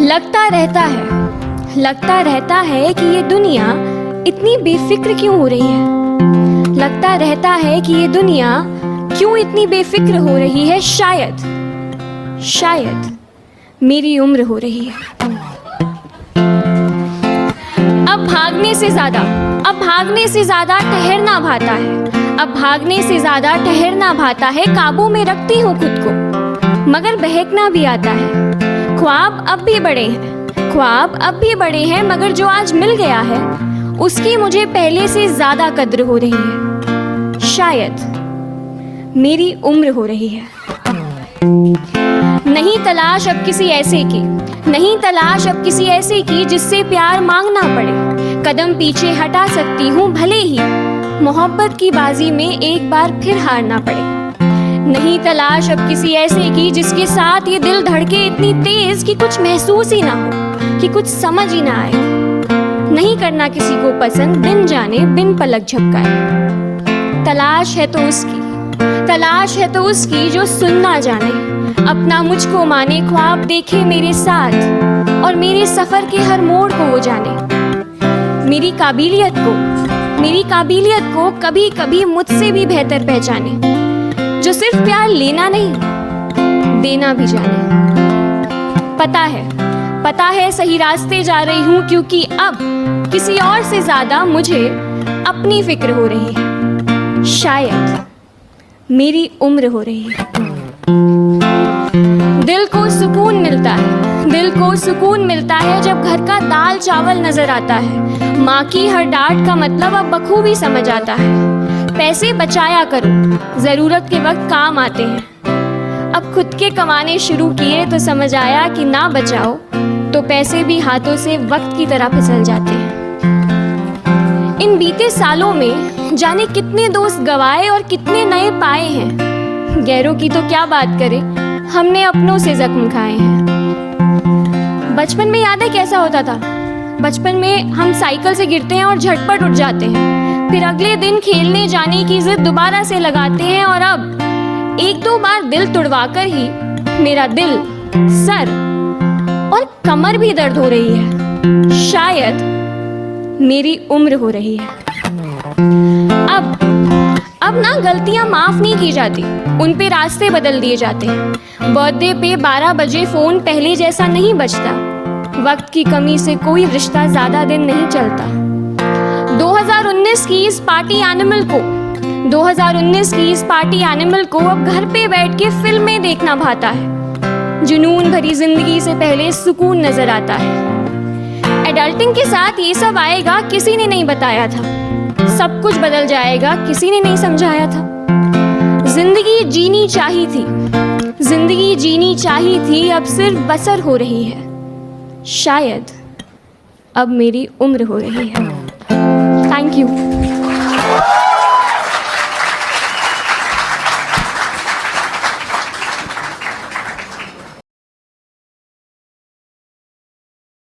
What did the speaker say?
लगता रहता है कि ये दुनिया इतनी बेफिक्र क्यों हो रही है। लगता रहता है कि ये दुनिया क्यों इतनी बेफिक्र हो रही है। शायद मेरी उम्र हो रही है। अब भागने से ज्यादा ठहरना भाता है। अब भागने से ज्यादा ठहरना भाता है। काबू में रखती हूँ खुद को, मगर बहकना भी आता है। ख्वाब अब भी बड़े हैं, मगर जो आज मिल गया है उसकी मुझे पहले से ज्यादा कद्र हो रही है। शायद मेरी उम्र हो रही है। नहीं तलाश अब किसी ऐसे की जिससे प्यार मांगना पड़े। कदम पीछे हटा सकती हूँ भले ही मोहब्बत की बाजी में एक बार फिर हारना पड़े। नहीं तलाश अब किसी ऐसे की जिसके साथ ये दिल धड़के इतनी तेज कि कुछ महसूस ही ना हो, कि कुछ समझ ही ना आए। नहीं करना किसी को पसंद बिन जाने बिन पलक झपकाए। तलाश है तो उसकी जो सुनना जाने, अपना मुझको माने, ख्वाब देखे मेरे साथ और मेरे सफर के हर मोड़ को वो जाने। मेरी काबिलियत को कभी कभी मुझसे भी बेहतर पहचाने, जो सिर्फ प्यार लेना नहीं देना भी जाने। पता है सही रास्ते जा रही हूँ, क्योंकि अब किसी और से ज्यादा मुझे अपनी फिक्र हो रही है। शायद मेरी उम्र हो रही है। दिल को सुकून मिलता है जब घर का दाल चावल नजर आता है। माँ की हर डांट का मतलब अब बखूबी समझ आता है। पैसे बचाया करो, जरूरत के वक्त काम आते हैं। अब खुद के कमाने शुरू किए तो समझ आया कि ना बचाओ तो पैसे भी हाथों से वक्त की तरह फिसल जाते हैं। इन बीते सालों में जाने कितने दोस्त गवाए और कितने नए पाए हैं। गैरों की तो क्या बात करें, हमने अपनों से जख्म खाए हैं। बचपन में याद है कैसा होता था। बचपन में हम साइकिल से गिरते हैं और झटपट उठ जाते हैं, फिर अगले दिन खेलने जाने की जिद दोबारा से लगाते हैं। और अब एक दो बार दिल तुड़वाकर ही मेरा दिल, सर और कमर भी दर्द हो रही है। शायद मेरी उम्र हो रही है। अब ना गलतियां माफ नहीं की जाती, उन पे रास्ते बदल दिए जाते हैं। बर्थडे पे 12 बजे फोन पहले जैसा नहीं बजता। वक्त की कमी से कोई रिश्ता ज्यादा दिन नहीं चलता। 2019 की इस पार्टी एनिमल को अब घर पे बैठ के फिल्में देखना भाता है। जुनून भरी जिंदगी से पहले सुकून नजर आता है। एडल्टिंग के साथ ये सब आएगा, किसी ने नहीं बताया था। सब कुछ बदल जाएगा, किसी ने नहीं समझाया था। जिंदगी जीनी चाहिए थी, अब सिर्फ बसर हो रही है। शायद अब मेरी उम्र हो रही है। Thank you.